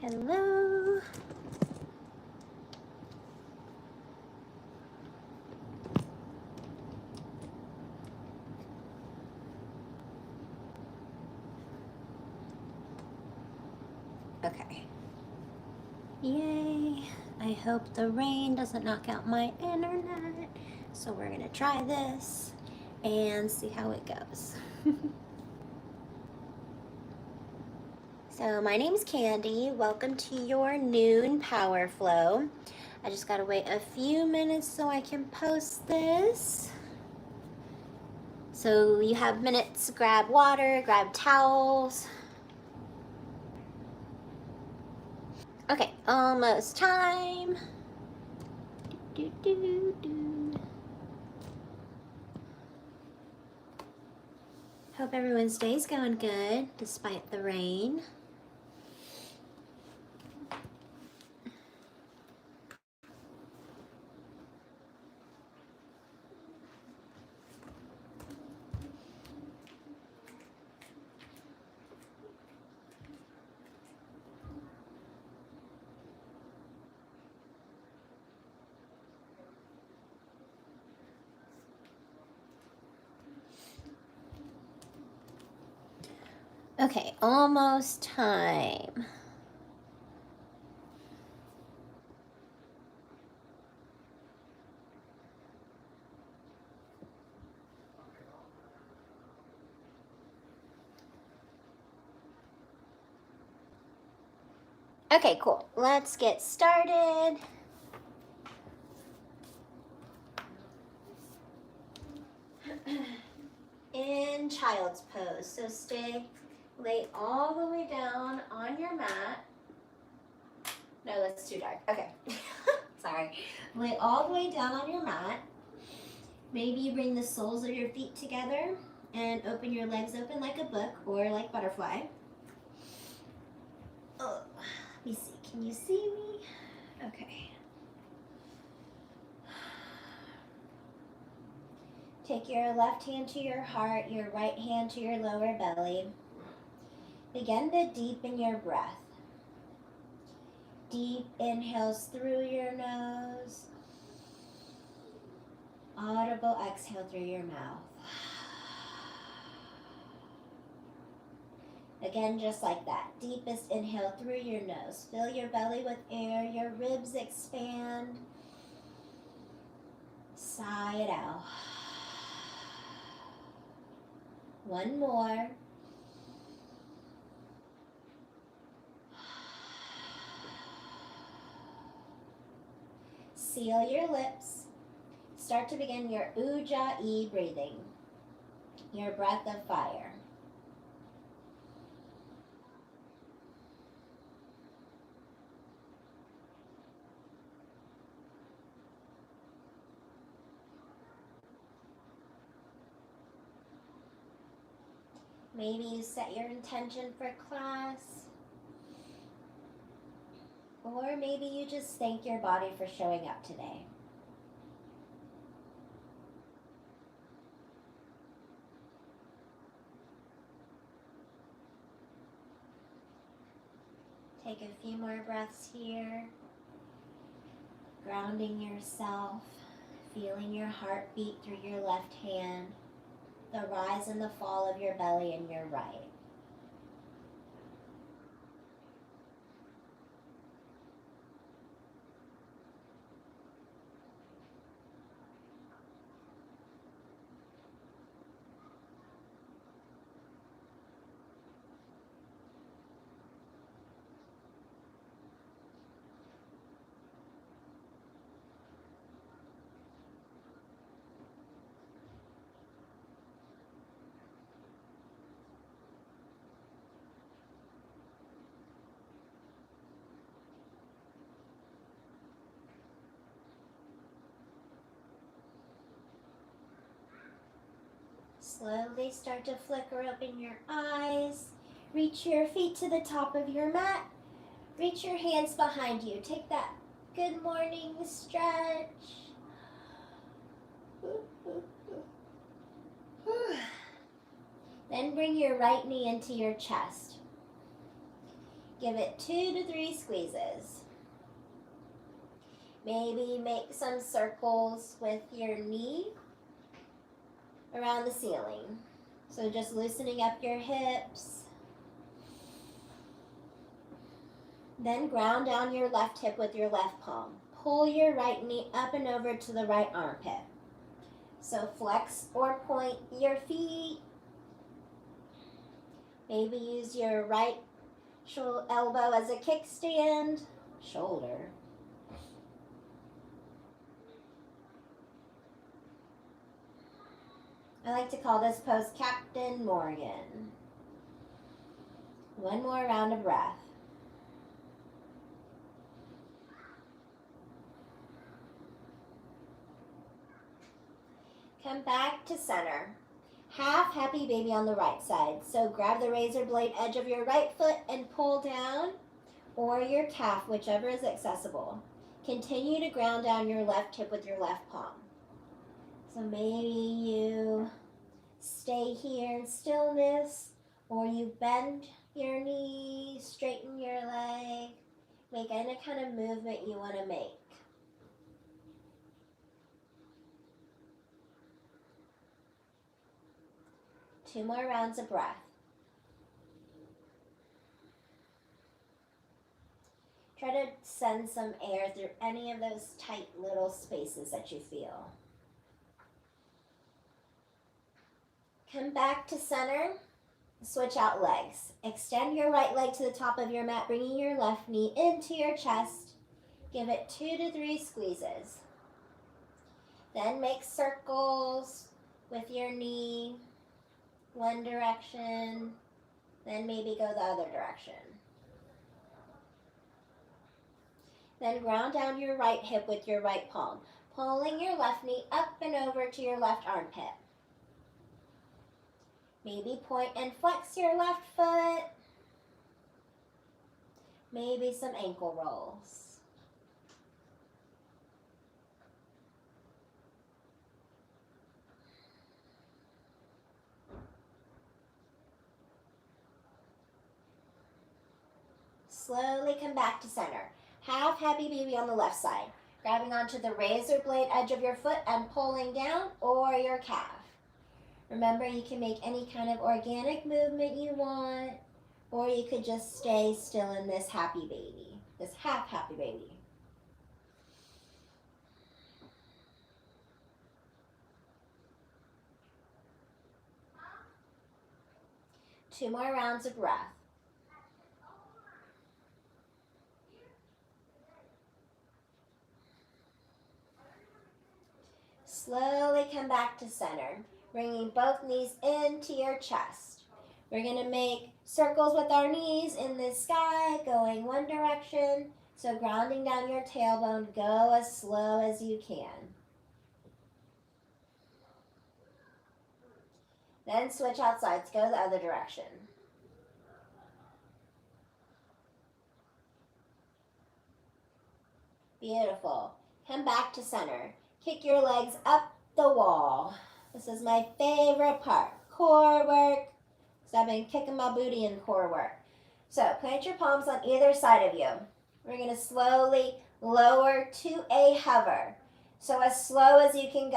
Hello. Okay. Yay. I hope the rain doesn't knock out my internet. So we're gonna try this and see how it goes. So my name's Candy. Welcome to your noon power flow. I just gotta wait a few minutes so I can post this. So you have minutes, grab water, grab towels. Okay, almost time. Hope everyone's day's going good despite the rain. Okay, almost time. Okay, cool. Let's get started. In child's pose. So lay all the way down on your mat. No, that's too dark. Okay. Sorry. Lay all the way down on your mat. Maybe you bring the soles of your feet together and open your legs open like a book or like butterfly. Oh, let me see. Can you see me? Okay. Take your left hand to your heart, your right hand to your lower belly. Begin to deepen your breath. Deep inhales through your nose. Audible exhale through your mouth. Again, just like that. Deepest inhale through your nose. Fill your belly with air. Your ribs expand. Sigh it out. One more. Seal your lips. Start to begin your Ujjayi breathing, your breath of fire. Maybe you set your intention for class, or maybe you just thank your body for showing up today. Take a few more breaths here, grounding yourself, feeling your heart beat through your left hand, the rise and the fall of your belly in your right. Slowly start to flicker open your eyes. Reach your feet to the top of your mat. Reach your hands behind you. Take that good morning stretch. Then bring your right knee into your chest. Give it 2 to 3 squeezes. Maybe make some circles with your knee around the ceiling. So just loosening up your hips. Then ground down your left hip with your left palm. Pull your right knee up and over to the right armpit. So flex or point your feet. Maybe use your right elbow as a kickstand. Shoulder. I like to call this pose Captain Morgan. One more round of breath. Come back to center. Half happy baby on the right side. So grab the razor blade edge of your right foot and pull down, or your calf, whichever is accessible. Continue to ground down your left hip with your left palm. So maybe you stay here in stillness, or you bend your knee, straighten your leg, make any kind of movement you want to make. Two more rounds of breath. Try to send some air through any of those tight little spaces that you feel. Come back to center. Switch out legs. Extend your right leg to the top of your mat, bringing your left knee into your chest. Give it 2 to 3 squeezes. Then make circles with your knee. One direction, then maybe go the other direction. Then ground down your right hip with your right palm, pulling your left knee up and over to your left armpit. Maybe point and flex your left foot. Maybe some ankle rolls. Slowly come back to center. Half happy baby on the left side. Grabbing onto the razor blade edge of your foot and pulling down, or your calf. Remember, you can make any kind of organic movement you want, or you could just stay still in this happy baby, this half happy baby. Two more rounds of breath. Slowly come back to center, bringing both knees into your chest. We're going to make circles with our knees in the sky, going one direction. So grounding down your tailbone, go as slow as you can. Then switch out sides, go the other direction. Beautiful. Come back to center. Kick your legs up the wall. This is my favorite part. Core work. So I've been kicking my booty in core work. So plant your palms on either side of you. We're going to slowly lower to a hover. So as slow as you can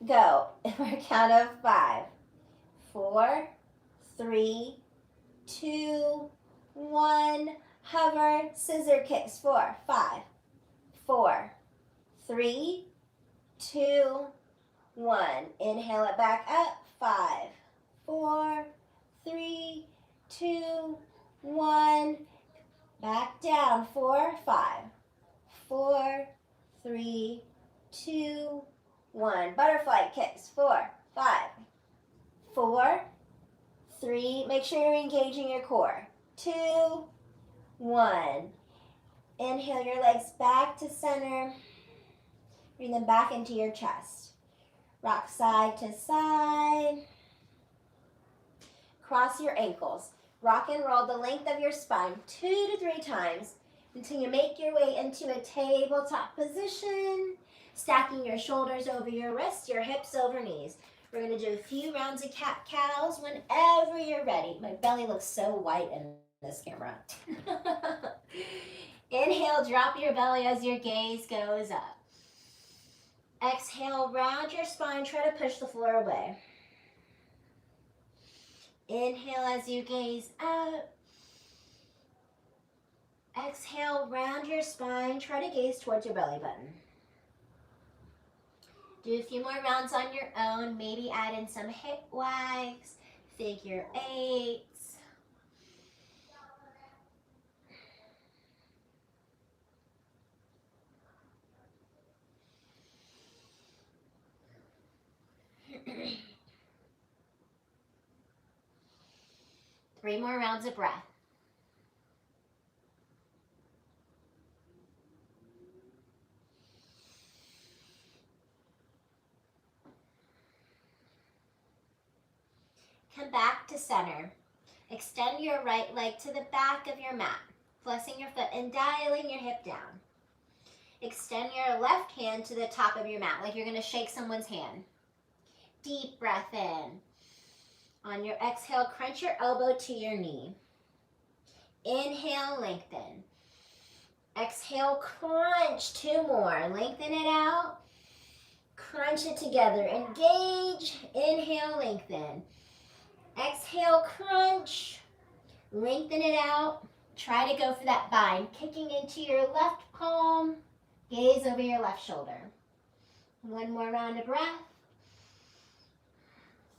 go. For a count of 5. 4, 3, 2, 1. Hover. Scissor kicks. 4, 5, 4, 3, 2, 1. Inhale it back up. 5, 4, 3, 2, 1. Back down. 4, 5, 4, 3, 2, 1. Butterfly kicks. 4, 5, 4, 3. Make sure you're engaging your core. 2, 1. Inhale your legs back to center. Bring them back into your chest. Rock side to side. Cross your ankles. Rock and roll the length of your spine 2 to 3 times until you make your way into a tabletop position. Stacking your shoulders over your wrists, your hips over knees. We're going to do a few rounds of cat-cows whenever you're ready. My belly looks so white and this camera. Inhale, drop your belly as your gaze goes up. Exhale, round your spine, try to push the floor away. Inhale as you gaze up. Exhale, round your spine, try to gaze towards your belly button. Do a few more rounds on your own, maybe add in some hip wags, figure eights. Three more rounds of breath. Come back to center. Extend your right leg to the back of your mat, flexing your foot and dialing your hip down. Extend your left hand to the top of your mat, like you're going to shake someone's hand. Deep breath in. On your exhale, crunch your elbow to your knee. Inhale, lengthen. Exhale, crunch. Two more. Lengthen it out. Crunch it together. Engage. Inhale, lengthen. Exhale, crunch. Lengthen it out. Try to go for that bind. Kicking into your left palm. Gaze over your left shoulder. One more round of breath.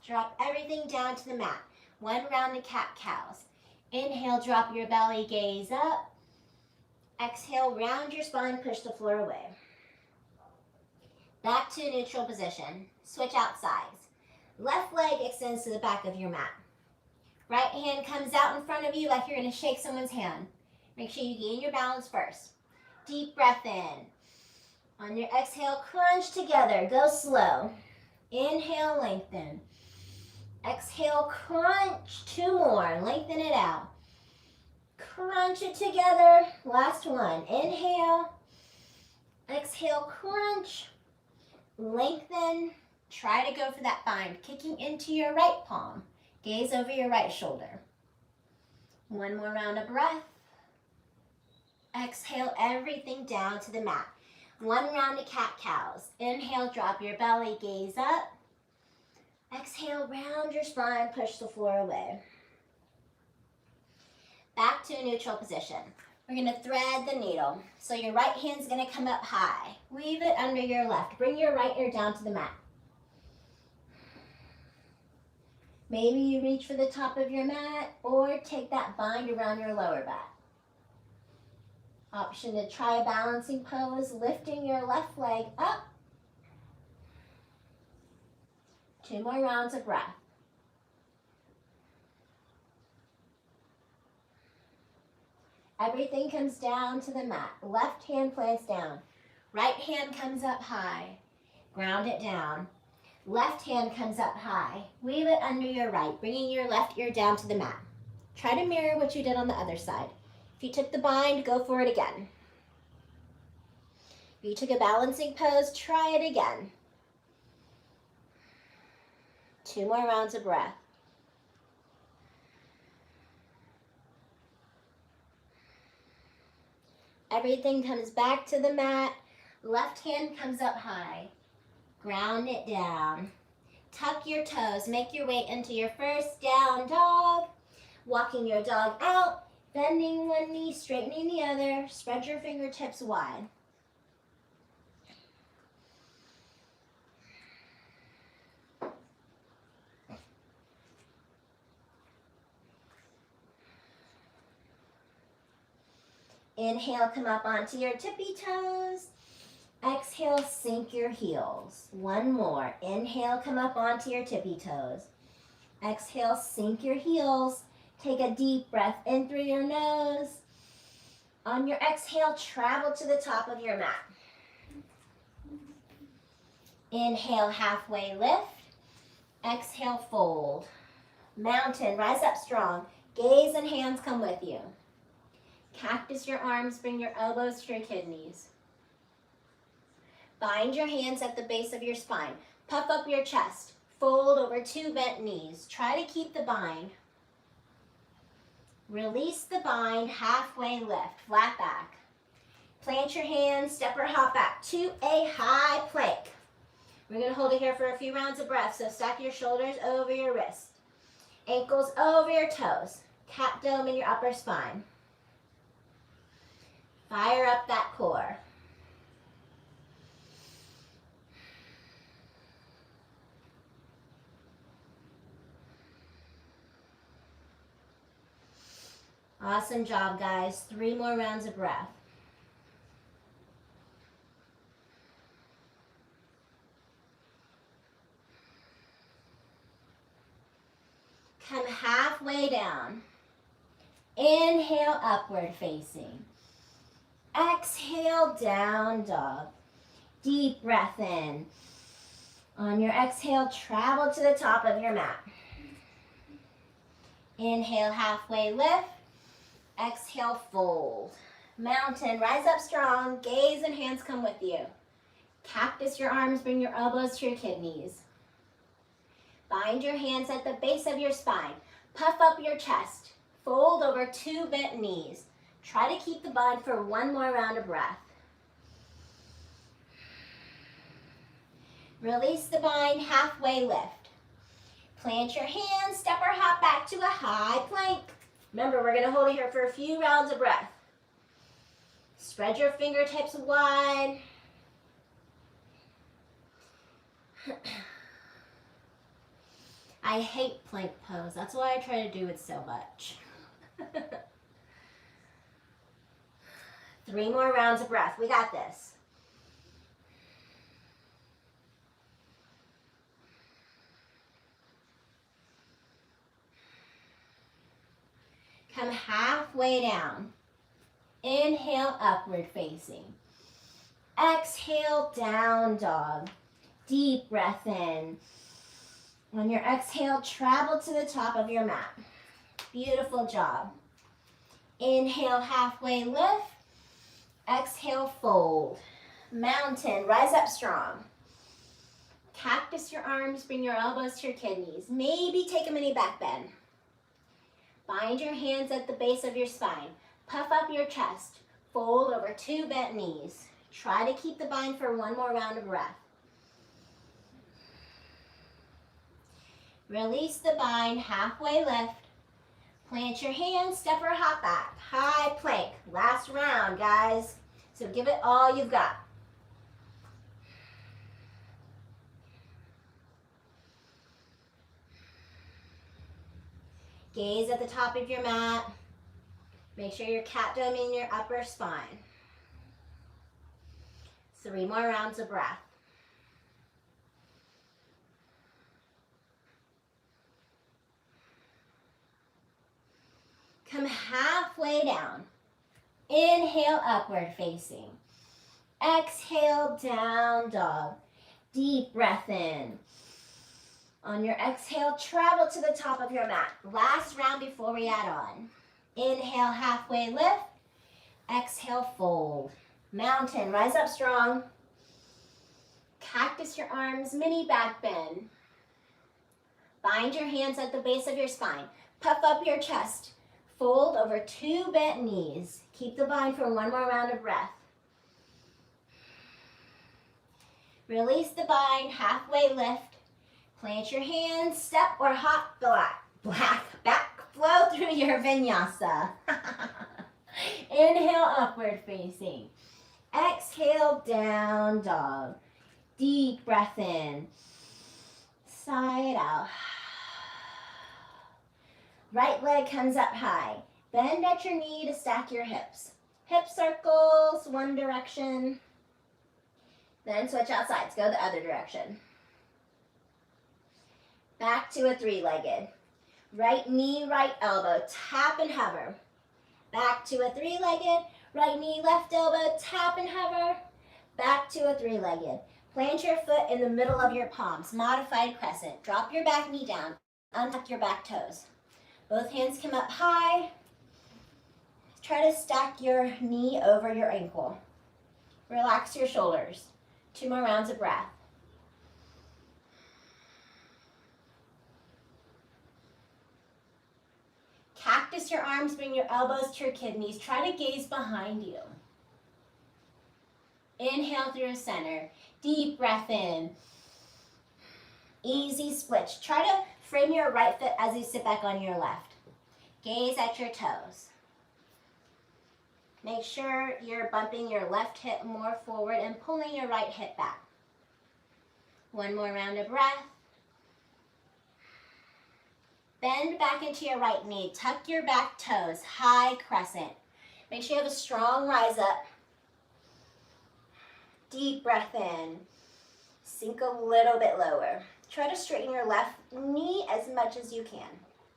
Drop everything down to the mat. One round of cat-cows. Inhale, drop your belly, gaze up. Exhale, round your spine, push the floor away. Back to neutral position. Switch out sides. Left leg extends to the back of your mat. Right hand comes out in front of you like you're going to shake someone's hand. Make sure you gain your balance first. Deep breath in. On your exhale, crunch together. Go slow. Inhale, lengthen. Exhale, crunch. Two more. Lengthen it out. Crunch it together. Last one. Inhale. Exhale, crunch. Lengthen. Try to go for that bind. Kicking into your right palm. Gaze over your right shoulder. One more round of breath. Exhale everything down to the mat. One round of cat-cows. Inhale, drop your belly, gaze up. Exhale, round your spine, push the floor away. Back to a neutral position. We're going to thread the needle. So your right hand's going to come up high. Weave it under your left. Bring your right ear down to the mat. Maybe you reach for the top of your mat or take that bind around your lower back. Option to try a balancing pose, lifting your left leg up. Two more rounds of breath. Everything comes down to the mat. Left hand plants down. Right hand comes up high. Ground it down. Left hand comes up high. Weave it under your right, bringing your left ear down to the mat. Try to mirror what you did on the other side. If you took the bind, go for it again. If you took a balancing pose, try it again. Two more rounds of breath. Everything comes back to the mat. Left hand comes up high. Ground it down. Tuck your toes. Make your way into your first down dog. Walking your dog out. Bending one knee, straightening the other. Spread your fingertips wide. Inhale, come up onto your tippy toes. Exhale, sink your heels. One more. Inhale, come up onto your tippy toes. Exhale, sink your heels. Take a deep breath in through your nose. On your exhale, travel to the top of your mat. Inhale, halfway lift. Exhale, fold. Mountain, rise up strong. Gaze and hands come with you. Cactus your arms, bring your elbows to your kidneys. Bind your hands at the base of your spine. Puff up your chest. Fold over two bent knees. Try to keep the bind. Release the bind, halfway lift, flat back. Plant your hands, step or hop back to a high plank. We're going to hold it here for a few rounds of breath, so stack your shoulders over your wrist. Ankles over your toes. Cat dome in your upper spine. Fire up that core. Awesome job, guys. 3 more rounds of breath. Come halfway down. Inhale, upward facing. Exhale, down dog. Deep breath in. On your exhale, travel to the top of your mat. Inhale, halfway lift. Exhale, fold. Mountain, rise up strong. Gaze and hands come with you. Cactus your arms, bring your elbows to your kidneys. Bind your hands at the base of your spine. Puff up your chest. Fold over 2 bent knees. Try to keep the bind for 1 more round of breath. Release the bind, halfway lift. Plant your hands, step or hop back to a high plank. Remember, we're going to hold it here for a few rounds of breath. Spread your fingertips wide. I hate plank pose. That's why I try to do it so much. 3 more rounds of breath. We got this. Come halfway down. Inhale, upward facing. Exhale, down dog. Deep breath in. On your exhale, travel to the top of your mat. Beautiful job. Inhale, halfway lift. Exhale, fold. Mountain, rise up strong. Cactus your arms, bring your elbows to your kidneys. Maybe take a mini back bend. Bind your hands at the base of your spine. Puff up your chest. Fold over 2 bent knees. Try to keep the bind for 1 more round of breath. Release the bind, halfway lift. Plant your hands, step or hop back. High plank. Last round, guys. So give it all you've got. Gaze at the top of your mat. Make sure your cat dome in your upper spine. 3 more rounds of breath. Come halfway down. Inhale, upward facing. Exhale, down dog. Deep breath in. On your exhale, travel to the top of your mat. Last round before we add on. Inhale, halfway lift. Exhale, fold. Mountain, rise up strong. Cactus your arms, mini back bend. Bind your hands at the base of your spine. Puff up your chest. Fold over 2 bent knees. Keep the bind for 1 more round of breath. Release the bind, halfway lift. Plant your hands, step or hop back, flow through your vinyasa. Inhale, upward facing. Exhale, down dog. Deep breath in. Sigh it out. Right leg comes up high. Bend at your knee to stack your hips. Hip circles, one direction. Then switch out sides, go the other direction. Back to a 3-legged. Right knee, right elbow, tap and hover. Back to a 3-legged. Right knee, left elbow, tap and hover. Back to a 3-legged. Plant your foot in the middle of your palms, modified crescent. Drop your back knee down, untuck your back toes. Both hands come up high. Try to stack your knee over your ankle. Relax your shoulders. 2 more rounds of breath. Cactus Cactus your arms, bring your elbows to your kidneys. Try to gaze behind you. Inhale through the center. Deep breath in. Easy splits. Try to frame your right foot as you sit back on your left. Gaze at your toes. Make sure you're bumping your left hip more forward and pulling your right hip back. One more round of breath. Bend back into your right knee. Tuck your back toes. High crescent. Make sure you have a strong rise up. Deep breath in. Sink a little bit lower. Try to straighten your left knee as much as you can.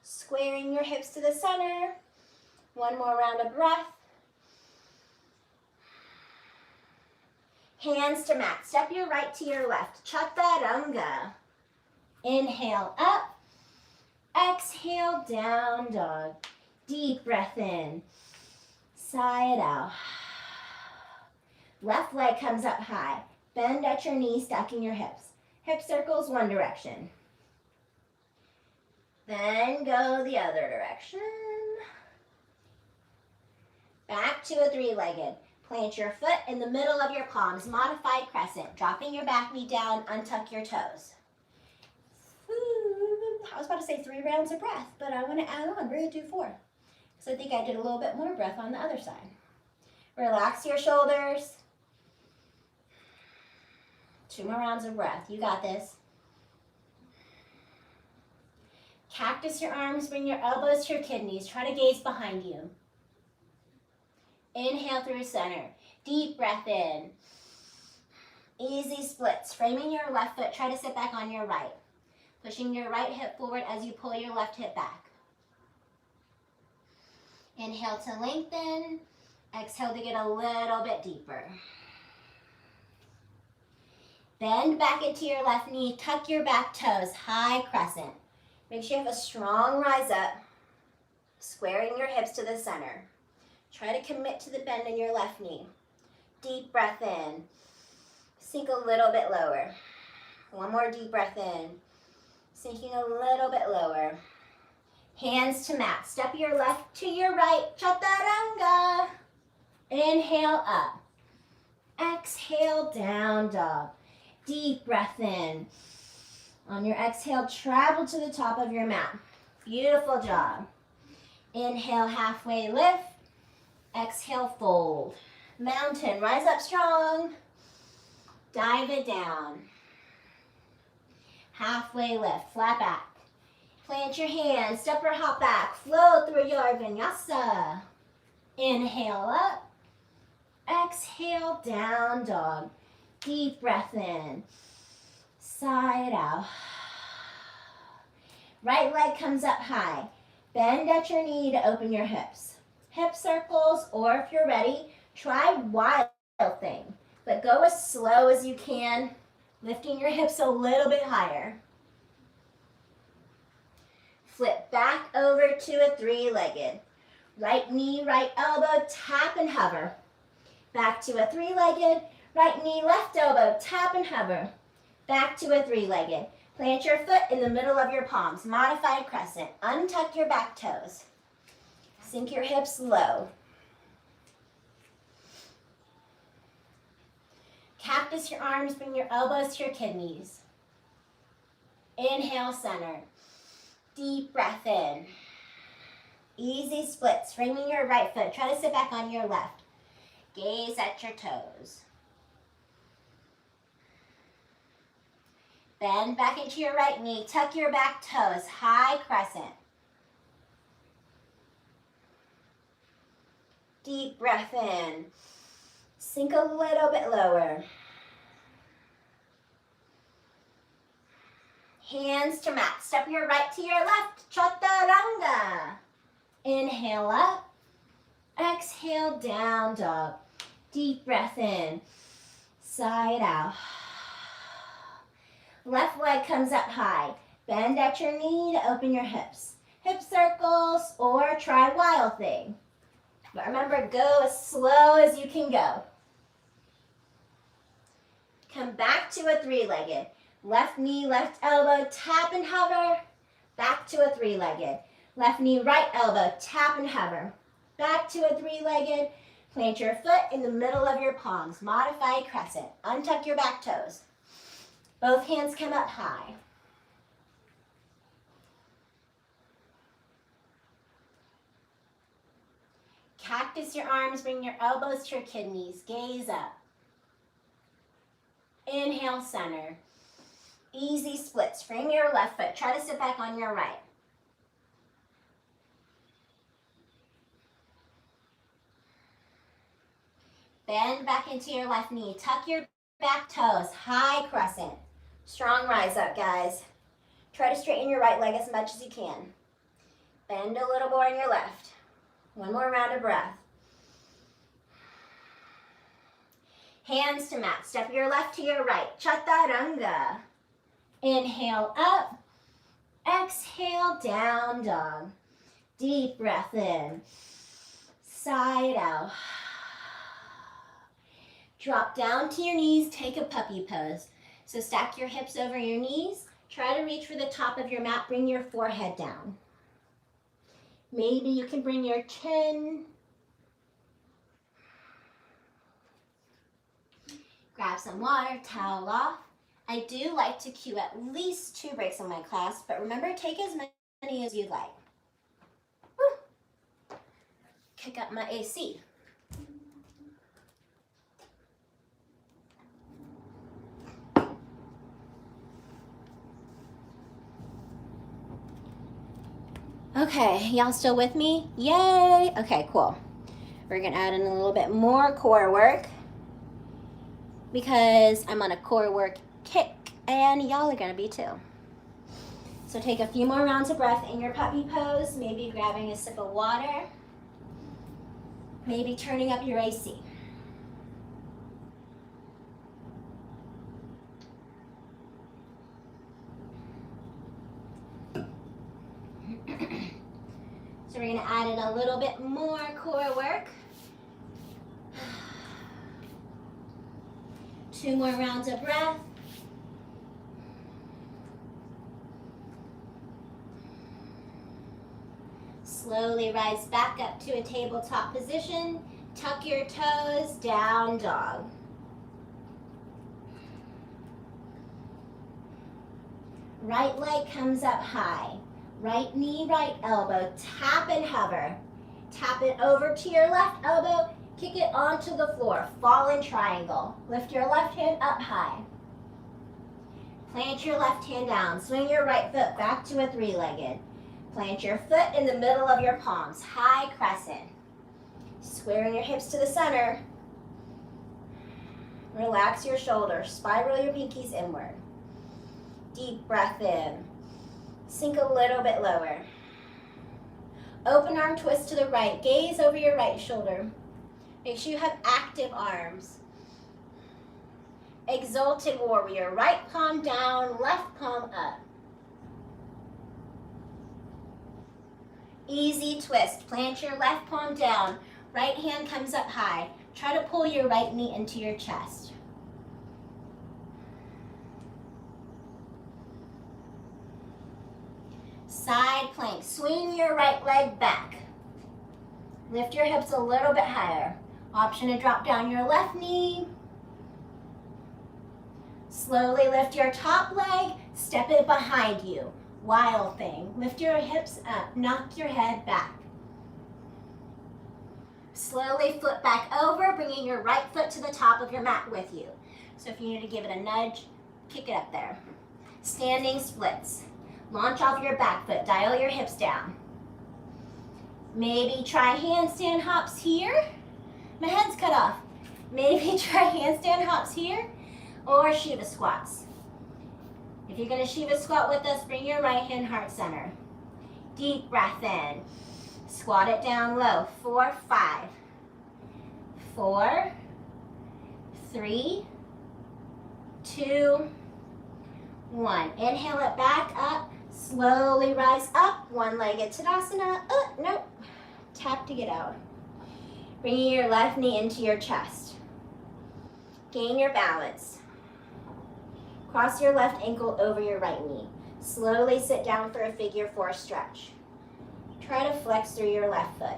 Squaring your hips to the center. One more round of breath. Hands to mat. Step your right to your left. Chaturanga. Inhale up. Exhale, down dog. Deep breath in. Sigh it out. Left leg comes up high. Bend at your knees, stacking your hips. Hip circles one direction. Then go the other direction. Back to a three-legged. Plant your foot in the middle of your palms. Modified crescent. Dropping your back knee down, untuck your toes. I was about to say 3 rounds of breath, but I want to add on. We're going to do 4. So I think I did a little bit more breath on the other side. Relax your shoulders. 2 more rounds of breath. You got this. Cactus your arms. Bring your elbows to your kidneys. Try to gaze behind you. Inhale through center. Deep breath in. Easy splits. Framing your left foot. Try to sit back on your right. Pushing your right hip forward as you pull your left hip back. Inhale to lengthen. Exhale to get a little bit deeper. Bend back into your left knee. Tuck your back toes. High crescent. Make sure you have a strong rise up. Squaring your hips to the center. Try to commit to the bend in your left knee. Deep breath in. Sink a little bit lower. One more deep breath in. Sinking a little bit lower. Hands to mat. Step your left to your right. Chaturanga. Inhale up. Exhale, down dog. Deep breath in. On your exhale, travel to the top of your mat. Beautiful job. Inhale, halfway lift. Exhale, fold. Mountain, rise up strong. Dive it down. Halfway lift, flat back. Plant your hands, step or hop back. Flow through your vinyasa. Inhale up. Exhale, down dog. Deep breath in. Sigh it out. Right leg comes up high. Bend at your knee to open your hips. Hip circles, or if you're ready, try wild thing. But go as slow as you can, lifting your hips a little bit higher. Flip back over to a three-legged. Right knee, right elbow, tap and hover. Back to a three-legged. Right knee, left elbow, tap and hover. Back to a three-legged. Plant your foot in the middle of your palms. Modified crescent. Untuck your back toes. Sink your hips low. Cactus your arms, bring your elbows to your kidneys. Inhale, center. Deep breath in. Easy splits, framing your right foot. Try to sit back on your left. Gaze at your toes. Bend back into your right knee. Tuck your back toes. High crescent. Deep breath in. Sink a little bit lower. Hands to mat. Step your right to your left. Chaturanga. Inhale up. Exhale, down dog. Deep breath in. Sigh it out. Left leg comes up high. Bend at your knee to open your hips. Hip circles or try wild thing. But remember, go as slow as you can go. Come back to a three-legged. Left knee, left elbow, tap and hover. Back to a three-legged. Left knee, right elbow, tap and hover. Back to a three-legged. Plant your foot in the middle of your palms. Modified crescent. Untuck your back toes. Both hands come up high. Cactus your arms, bring your elbows to your kidneys. Gaze up. Inhale, center. Easy splits. Frame your left foot. Try to sit back on your right. Bend back into your left knee. Tuck your back toes. High crescent. Strong rise up, guys. Try to straighten your right leg as much as you can. Bend a little more in your left. One more round of breath. Hands to mat. Step your left to your right. Chaturanga. Inhale up. Exhale, down dog. Deep breath in. Side out. Drop down to your knees, take a puppy pose. So stack your hips over your knees. Try to reach for the top of your mat, bring your forehead down. Maybe you can bring your chin. Grab some water, towel off. I do like to cue at least 2 breaks in my class, but remember, take as many as you'd like. Woo. Kick up my AC. Okay, y'all still with me? Yay! Okay, cool. We're gonna add in a little bit more core work because I'm on a core work kick and y'all are gonna be too. So take a few more rounds of breath in your puppy pose, maybe grabbing a sip of water, maybe turning up your AC. So we're gonna add in a little bit more core work. 2 more rounds of breath. Slowly rise back up to a tabletop position. Tuck your toes, down dog. Right leg comes up high. Right knee, right elbow, tap and hover. Tap it over to your left elbow, kick it onto the floor, fall in triangle. Lift your left hand up high. Plant your left hand down, swing your right foot back to a three-legged. Plant your foot in the middle of your palms, high crescent. Squaring your hips to the center. Relax your shoulders, spiral your pinkies inward. Deep breath in. Sink a little bit lower. Open arm twist to the right. Gaze over your right shoulder. Make sure you have active arms. Exalted warrior. Right palm down, left palm up. Easy twist. Plant your left palm down. Right hand comes up high. Try to pull your right knee into your chest. Side plank. Swing your right leg back. Lift your hips a little bit higher. Option to drop down your left knee. Slowly lift your top leg. Step it behind you. Wild thing. Lift your hips up. Knock your head back. Slowly flip back over, bringing your right foot to the top of your mat with you. So if you need to give it a nudge, kick it up there. Standing splits. Launch off your back foot, dial your hips down. Maybe try handstand hops here. My head's cut off. Maybe try handstand hops here or Shiva squats. If you're gonna Shiva squat with us, bring your right hand heart center. Deep breath in. Squat it down low. 4, 5, 4, 3, 2, 1. Inhale it back up. Slowly rise up, one-legged Tadasana. Nope. Tap to get out. Bringing your left knee into your chest. Gain your balance. Cross your left ankle over your right knee. Slowly sit down for a figure 4 stretch. Try to flex through your left foot.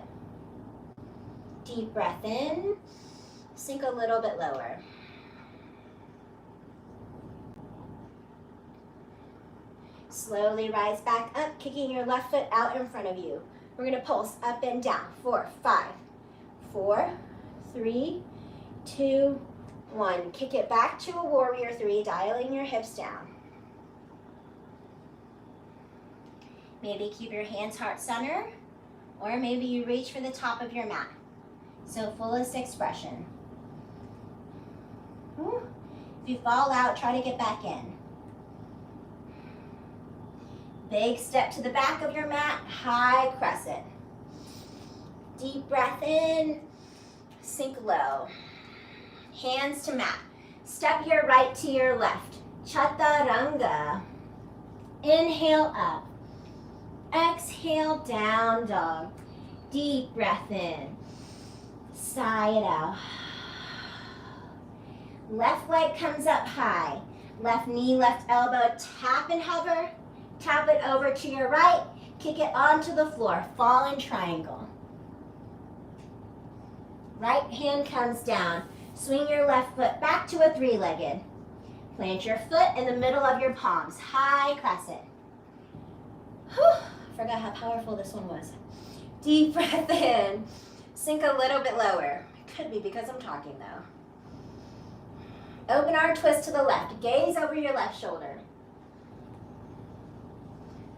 Deep breath in. Sink a little bit lower. Slowly rise back up, kicking your left foot out in front of you. We're going to pulse up and down. 4, 5, 4, 3, 2, 1. Kick it back to a warrior 3, dialing your hips down. Maybe keep your hands heart center, or maybe you reach for the top of your mat. So fullest expression. If you fall out, try to get back in. Big step to the back of your mat, high crescent. Deep breath in, sink low. Hands to mat. Step your right to your left. Chaturanga. Inhale up. Exhale, down dog. Deep breath in. Sigh it out. Left leg comes up high. Left knee, left elbow, tap and hover. Tap it over to your right. Kick it onto the floor. Fall in triangle. Right hand comes down. Swing your left foot back to a 3-legged. Plant your foot in the middle of your palms. High crescent. Whew. Forgot how powerful this one was. Deep breath in. Sink a little bit lower. Could be because I'm talking though. Open arm twist to the left. Gaze over your left shoulder.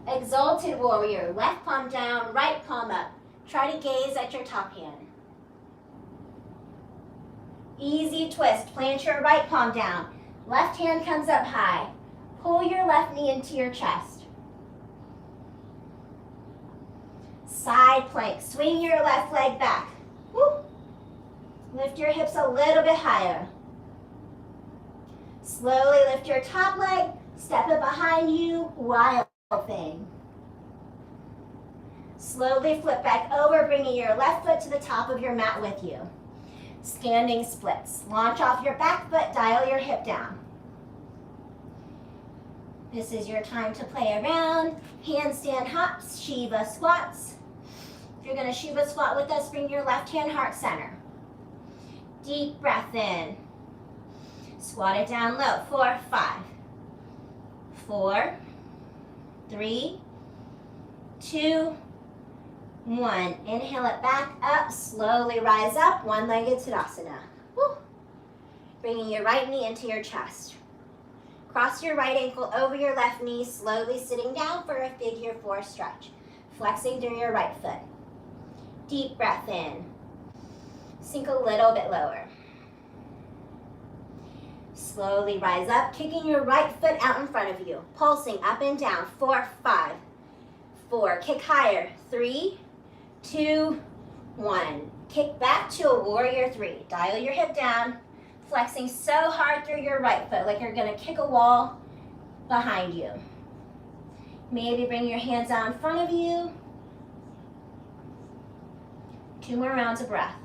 Exalted warrior. Left palm down, right palm up. Try to gaze at your top hand. Easy twist. Plant your right palm down. Left hand comes up high. Pull your left knee into your chest. Side plank. Swing your left leg back. Woo. Lift your hips a little bit higher. Slowly lift your top leg. Step it behind you. Wild thing. Slowly flip back over, bringing your left foot to the top of your mat with you. Standing splits. Launch off your back foot, dial your hip down. This is your time to play around. Handstand hops, Shiva squats. If you're going to Shiva squat with us, bring your left hand heart center. Deep breath in. Squat it down low. 4, 5, 4, 3, 2, 1. Inhale it back up. Slowly rise up. One-legged Tadasana. Woo. Bringing your right knee into your chest. Cross your right ankle over your left knee, slowly sitting down for a figure 4 stretch. Flexing through your right foot. Deep breath in. Sink a little bit lower. Slowly rise up, kicking your right foot out in front of you. Pulsing up and down. 4, 5, 4. Kick higher. 3, 2, 1. Kick back to a warrior 3. Dial your hip down. Flexing so hard through your right foot, like you're going to kick a wall behind you. Maybe bring your hands out in front of you. 2 more rounds of breath.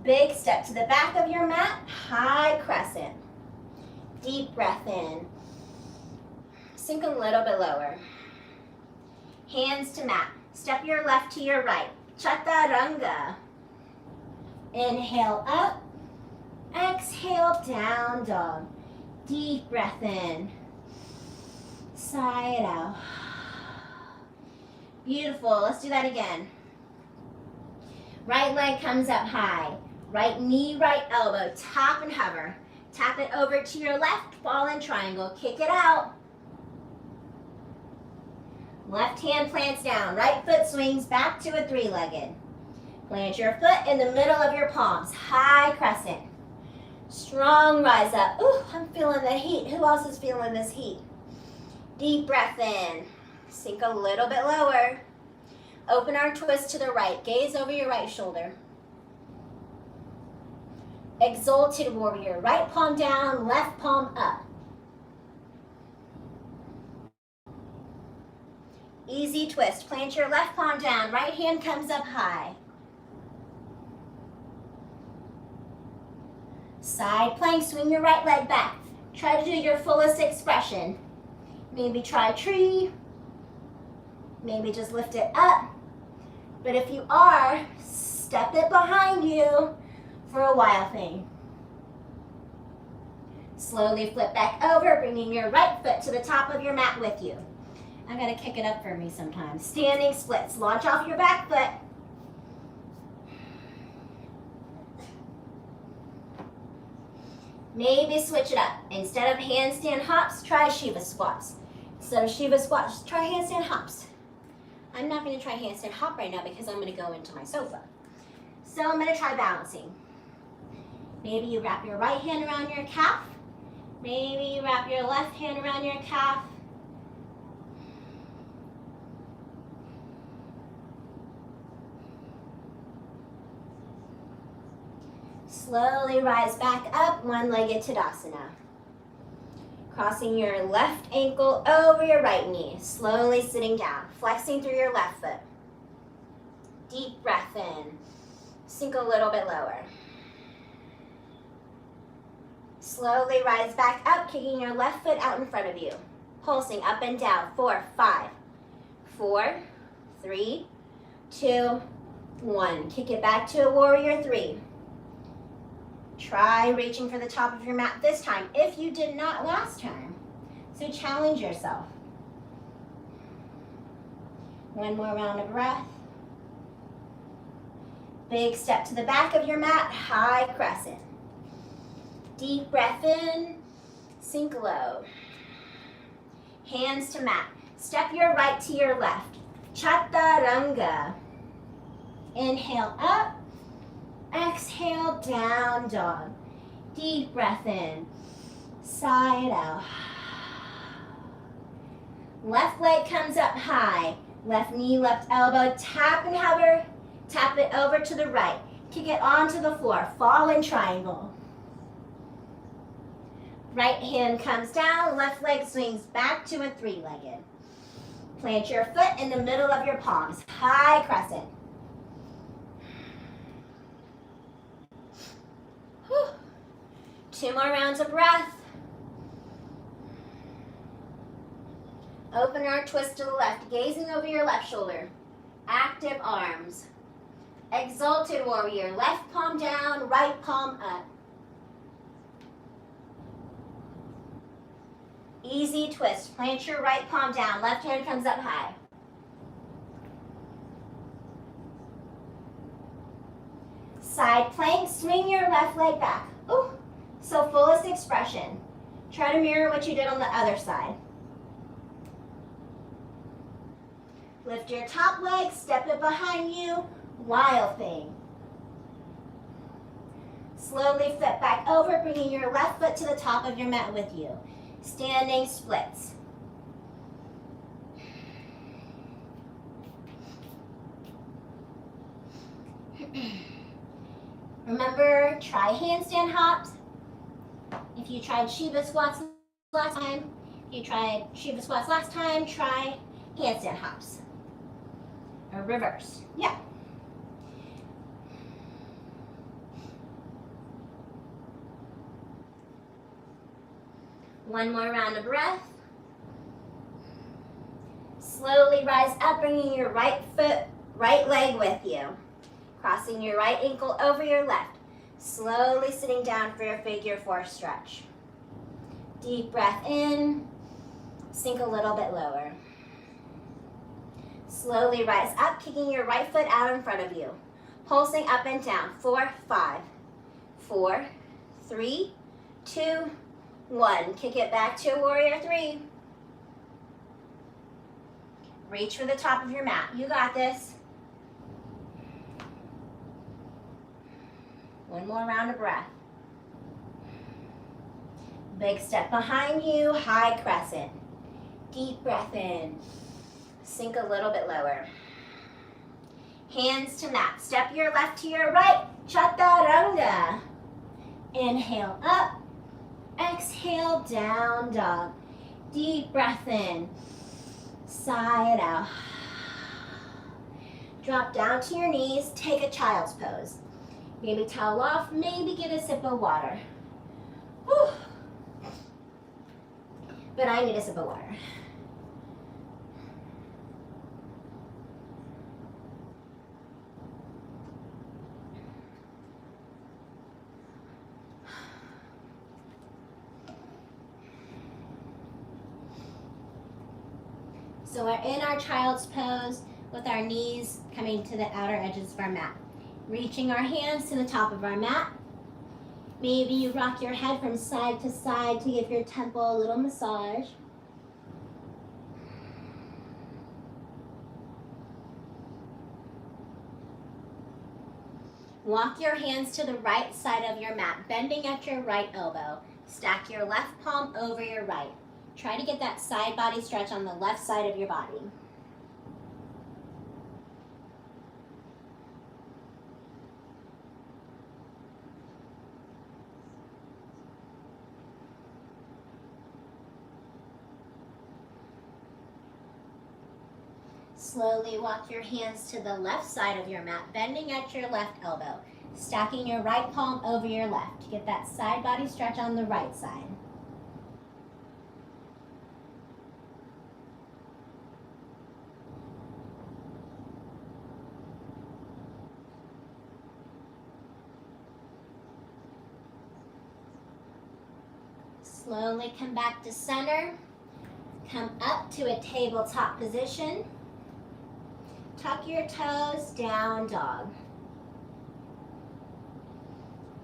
Big step to the back of your mat, high crescent. Deep breath in. Sink a little bit lower. Hands to mat. Step your left to your right. Chaturanga. Inhale up. Exhale, down dog. Deep breath in. Sigh it out. Beautiful. Let's do that again. Right leg comes up high. Right knee, right elbow. Tap and hover. Tap it over to your left. Ball and triangle. Kick it out. Left hand plants down. Right foot swings back to a 3-legged. Plant your foot in the middle of your palms. High crescent. Strong rise up. Ooh, I'm feeling the heat. Who else is feeling this heat? Deep breath in. Sink a little bit lower. Open arm twist to the right. Gaze over your right shoulder. Exalted warrior. Right palm down, left palm up. Easy twist. Plant your left palm down. Right hand comes up high. Side plank. Swing your right leg back. Try to do your fullest expression. Maybe try tree maybe just lift it up. But if you are, step it behind you for a wild thing. Slowly flip back over, bringing your right foot to the top of your mat with you. I'm gonna kick it up for me sometimes. Standing splits. Launch off your back foot. Maybe switch it up. Instead of handstand hops, try Shiva squats. Instead of Shiva squats, try handstand hops. I'm not going to try handstand hop right now because I'm going to go into my sofa. So I'm going to try balancing. Maybe you wrap your right hand around your calf. Maybe you wrap your left hand around your calf. Slowly rise back up, one-legged Tadasana. Crossing your left ankle over your right knee, slowly sitting down, flexing through your left foot. Deep breath in, sink a little bit lower. Slowly rise back up, kicking your left foot out in front of you. Pulsing up and down, 4, 5, 4, 3, 2, 1. Kick it back to a warrior 3. Try reaching for the top of your mat this time, if you did not last time. So challenge yourself. One more round of breath. Big step to the back of your mat, high crescent. Deep breath in, sink low. Hands to mat. Step your right to your left. Chaturanga. Inhale up. Exhale, down dog. Deep breath in, side out. Left leg comes up high. Left knee, left elbow, tap and hover. Tap it over to the right. Kick it onto the floor, fall in triangle. Right hand comes down, left leg swings back to a 3-legged. Plant your foot in the middle of your palms, high crescent. 2 more rounds of breath. Open arm twist to the left, gazing over your left shoulder. Active arms. Exalted warrior, left palm down, right palm up. Easy twist, plant your right palm down, left hand comes up high. Side plank, swing your left leg back. Ooh. So fullest expression. Try to mirror what you did on the other side. Lift your top leg, step it behind you, wild thing. Slowly flip back over, bringing your left foot to the top of your mat with you. Standing splits. Remember, try handstand hops. If you tried Shiva squats last time, try handstand hops. Or reverse. Yeah. One more round of breath. Slowly rise up, bringing your right leg with you. Crossing your right ankle over your left. Slowly sitting down for your figure 4 stretch. Deep breath in, sink a little bit lower. Slowly rise up, kicking your right foot out in front of you. Pulsing up and down, 4, 5, 4, 3, 2, 1. Kick it back to warrior 3. Reach for the top of your mat. You got this. One more round of breath. Big step behind you, high crescent. Deep breath in. Sink a little bit lower. Hands to mat. Step your left to your right. Chaturanga. Inhale up. Exhale, down dog. Deep breath in. Sigh it out. Drop down to your knees. Take a child's pose. Maybe towel off. Maybe get a sip of water. Whew. But I need a sip of water. So we're in our child's pose with our knees coming to the outer edges of our mat. Reaching our hands to the top of our mat. Maybe you rock your head from side to side to give your temple a little massage. Walk your hands to the right side of your mat, bending at your right elbow. Stack your left palm over your right. Try to get that side body stretch on the left side of your body. Slowly walk your hands to the left side of your mat, bending at your left elbow, stacking your right palm over your left to get that side body stretch on the right side. Slowly come back to center. Come up to a tabletop position. Tuck your toes, down dog.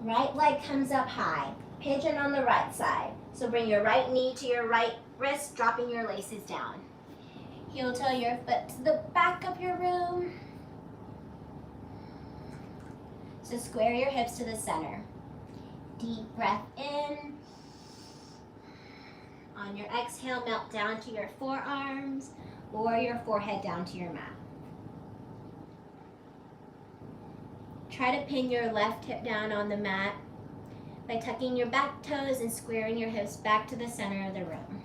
Right leg comes up high. Pigeon on the right side. So bring your right knee to your right wrist, dropping your laces down. Heel toe your foot to the back of your room. So square your hips to the center. Deep breath in. On your exhale, melt down to your forearms or your forehead down to your mat. Try to pin your left hip down on the mat by tucking your back toes and squaring your hips back to the center of the room.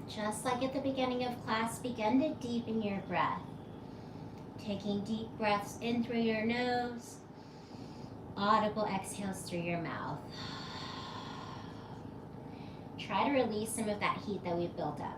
Just like at the beginning of class, begin to deepen your breath. Taking deep breaths in through your nose, audible exhales through your mouth. Try to release some of that heat that we've built up.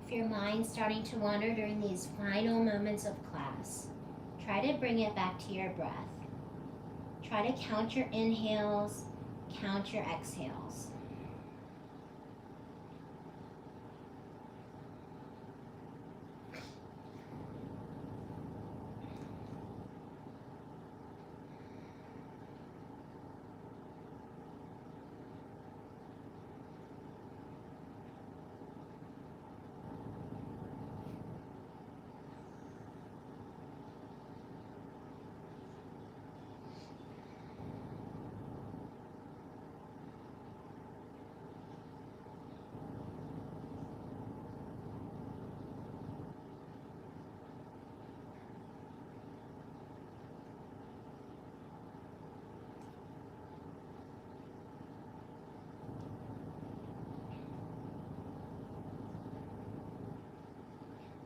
If your mind's starting to wander during these final moments of class, try to bring it back to your breath. Try to count your inhales, count your exhales.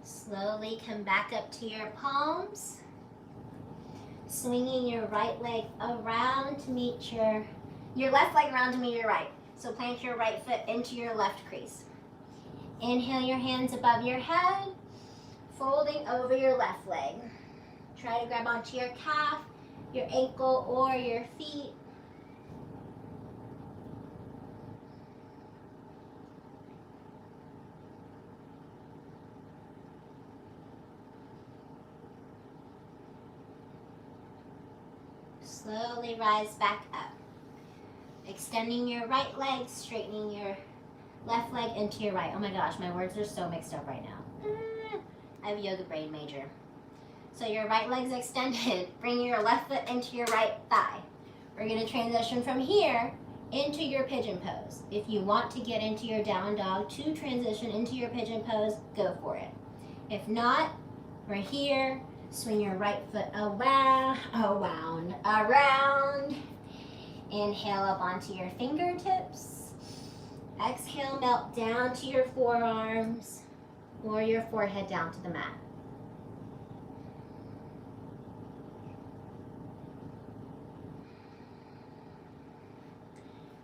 Slowly come back up to your palms. Swinging your right leg around to meet your left leg around to meet your right. So plant your right foot into your left crease. Inhale your hands above your head, folding over your left leg. Try to grab onto your calf, your ankle, or your feet. Slowly rise back up. Extending your right leg, straightening your left leg into your right. Oh my gosh, my words are so mixed up right now. I have a yoga brain major. So your right leg's extended. Bring your left foot into your right thigh. We're going to transition from here into your pigeon pose. If you want to get into your down dog to transition into your pigeon pose, go for it. If not, we're here. Swing your right foot around. Inhale up onto your fingertips. Exhale, melt down to your forearms or your forehead down to the mat.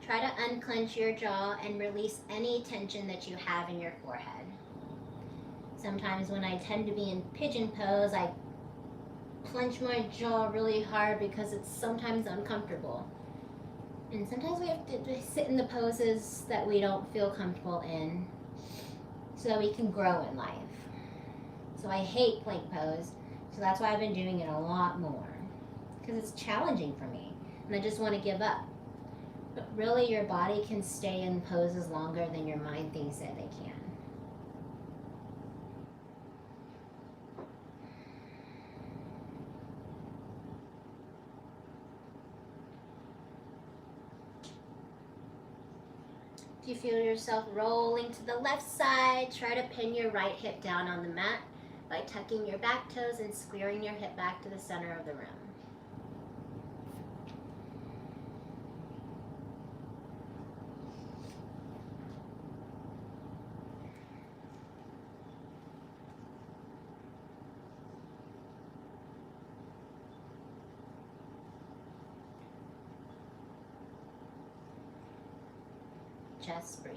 Try to unclench your jaw and release any tension that you have in your forehead. Sometimes when I tend to be in pigeon pose, I clench my jaw really hard because it's sometimes uncomfortable. And sometimes we have to sit in the poses that we don't feel comfortable in so that we can grow in life. So I hate plank pose, so that's why I've been doing it a lot more, because it's challenging for me and I just want to give up. But really, your body can stay in poses longer than your mind thinks that they can. If you feel yourself rolling to the left side, try to pin your right hip down on the mat by tucking your back toes and squaring your hip back to the center of the room. Just breathe.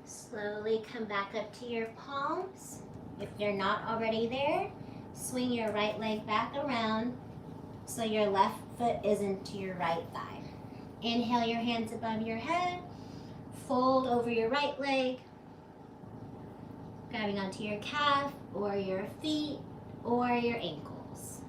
Slowly come back up to your palms. If you're not already there, swing your right leg back around so your left foot isn't to your right thigh. Inhale your hands above your head, fold over your right leg, grabbing onto your calf or your feet or your ankles.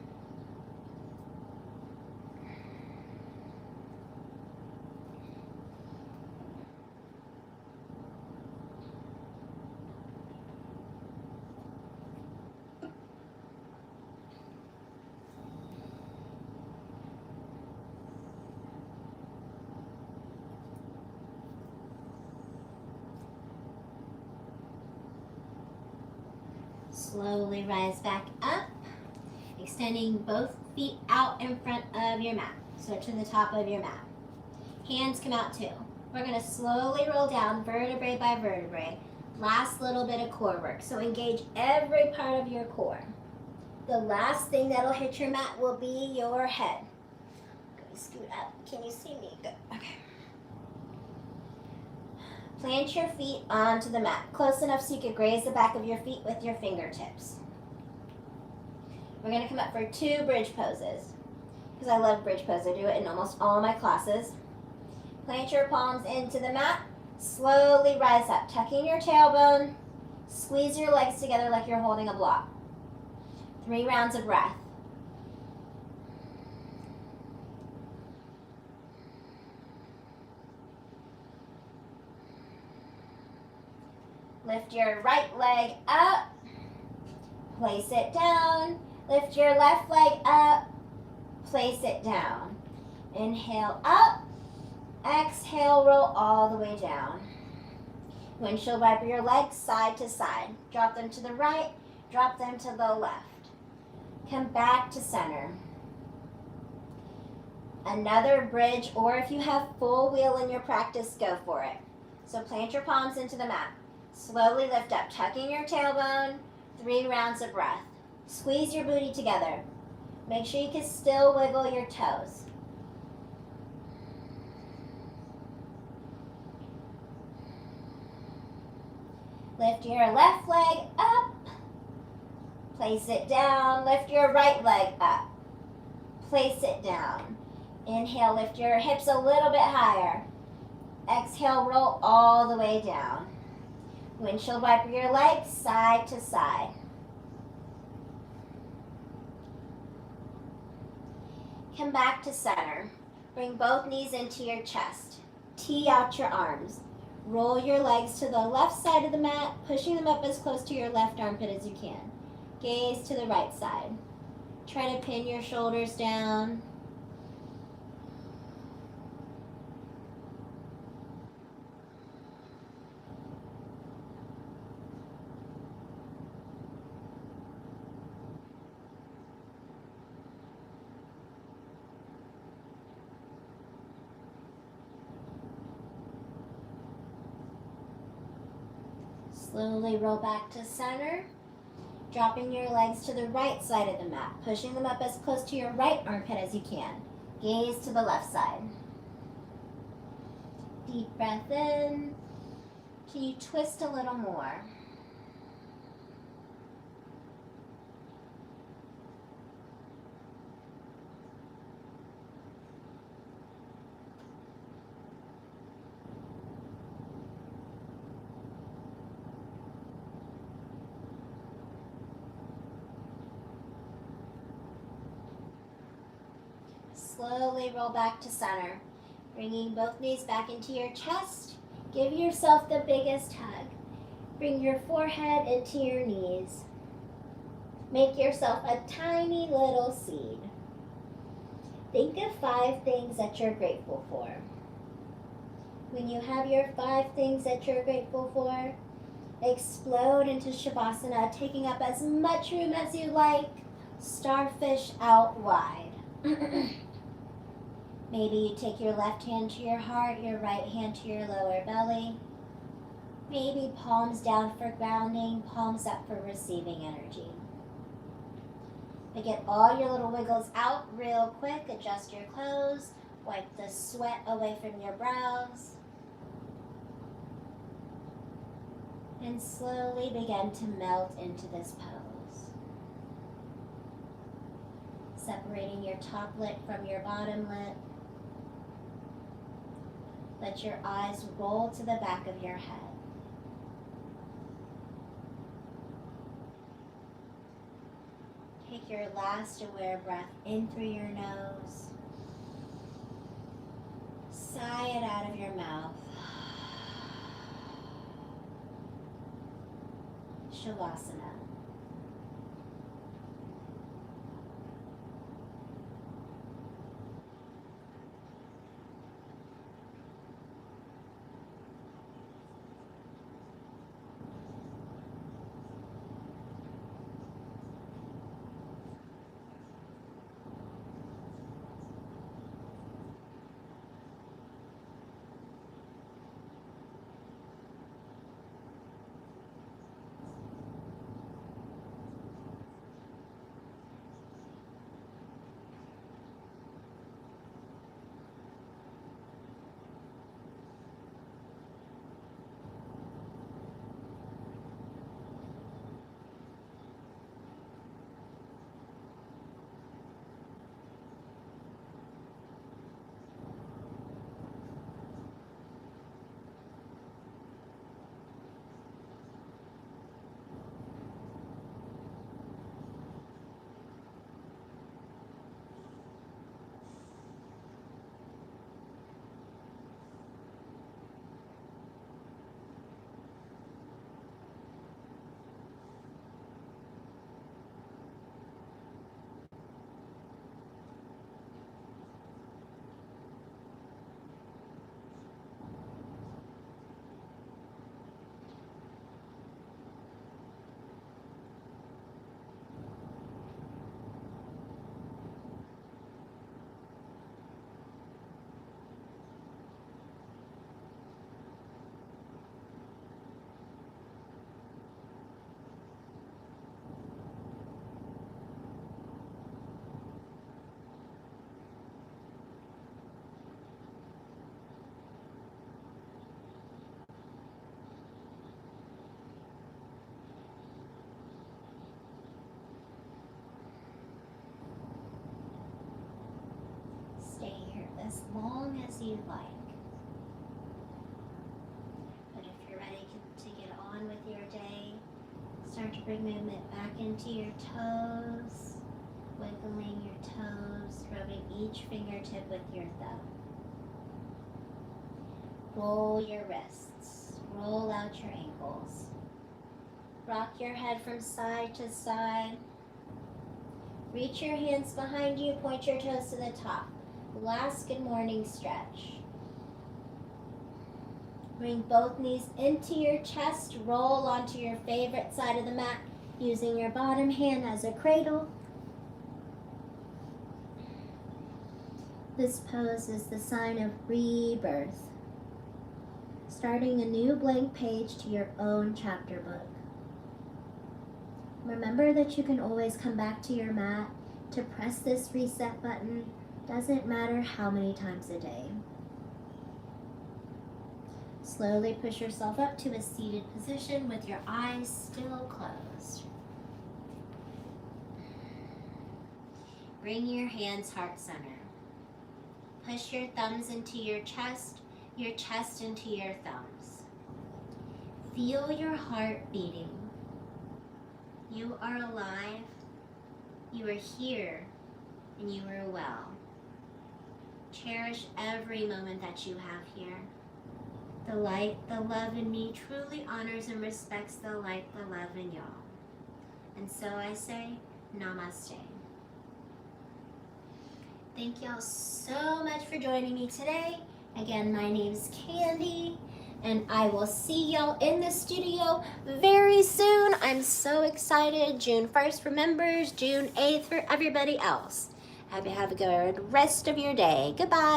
Slowly rise back up, extending both feet out in front of your mat, so to the top of your mat. Hands come out too. We're going to slowly roll down vertebrae by vertebrae. Last little bit of core work, so engage every part of your core. The last thing that'll hit your mat will be your head. Let me scoot up. Can you see me? Good. Okay. Plant your feet onto the mat, close enough so you can graze the back of your feet with your fingertips. We're going to come up for 2 bridge poses, because I love bridge pose. I do it in almost all my classes. Plant your palms into the mat, slowly rise up, tucking your tailbone, squeeze your legs together like you're holding a block. 3 rounds of breath. Lift your right leg up, place it down. Lift your left leg up, place it down. Inhale up, exhale, roll all the way down. Windshield wiper your legs side to side. Drop them to the right, drop them to the left. Come back to center. Another bridge, or if you have full wheel in your practice, go for it. So plant your palms into the mat. Slowly lift up, tucking your tailbone. 3 rounds of breath. Squeeze your booty together. Make sure you can still wiggle your toes. Lift your left leg up. Place it down. Lift your right leg up. Place it down. Inhale, lift your hips a little bit higher. Exhale, roll all the way down. Windshield wiper your legs side to side. Come back to center. Bring both knees into your chest. Tee out your arms. Roll your legs to the left side of the mat, pushing them up as close to your left armpit as you can. Gaze to the right side. Try to pin your shoulders down. Slowly roll back to center, dropping your legs to the right side of the mat, pushing them up as close to your right armpit as you can. Gaze to the left side. Deep breath in. Can you twist a little more? Slowly roll back to center, bringing both knees back into your chest. Give yourself the biggest hug. Bring your forehead into your knees. Make yourself a tiny little seed. Think of 5 things that you're grateful for. When you have your 5 things that you're grateful for, explode into Shavasana, taking up as much room as you like. Starfish out wide. Maybe you take your left hand to your heart, your right hand to your lower belly. Maybe palms down for grounding, palms up for receiving energy. But get all your little wiggles out real quick. Adjust your clothes. Wipe the sweat away from your brows. And slowly begin to melt into this pose. Separating your top lip from your bottom lip. Let your eyes roll to the back of your head. Take your last aware breath in through your nose. Sigh it out of your mouth. Shavasana. long as you like. But if you're ready to get on with your day, start to bring movement back into your toes, wiggling your toes, rubbing each fingertip with your thumb. Roll your wrists, roll out your ankles. Rock your head from side to side. Reach your hands behind you, point your toes to the top. Last good morning stretch. Bring both knees into your chest, roll onto your favorite side of the mat, using your bottom hand as a cradle. This pose is the sign of rebirth, starting a new blank page to your own chapter book. Remember that you can always come back to your mat to press this reset button. Doesn't matter how many times a day. Slowly push yourself up to a seated position with your eyes still closed. Bring your hands heart center. Push your thumbs into your chest into your thumbs. Feel your heart beating. You are alive, you are here, and you are well. Cherish every moment that you have here. The light, the love in me truly honors and respects the light, the love in y'all. And so I say, namaste. Thank y'all so much for joining me today. Again, my name's Candy, and I will see y'all in the studio very soon. I'm so excited. June 1st for members, June 8th for everybody else. Have a good rest of your day. Goodbye.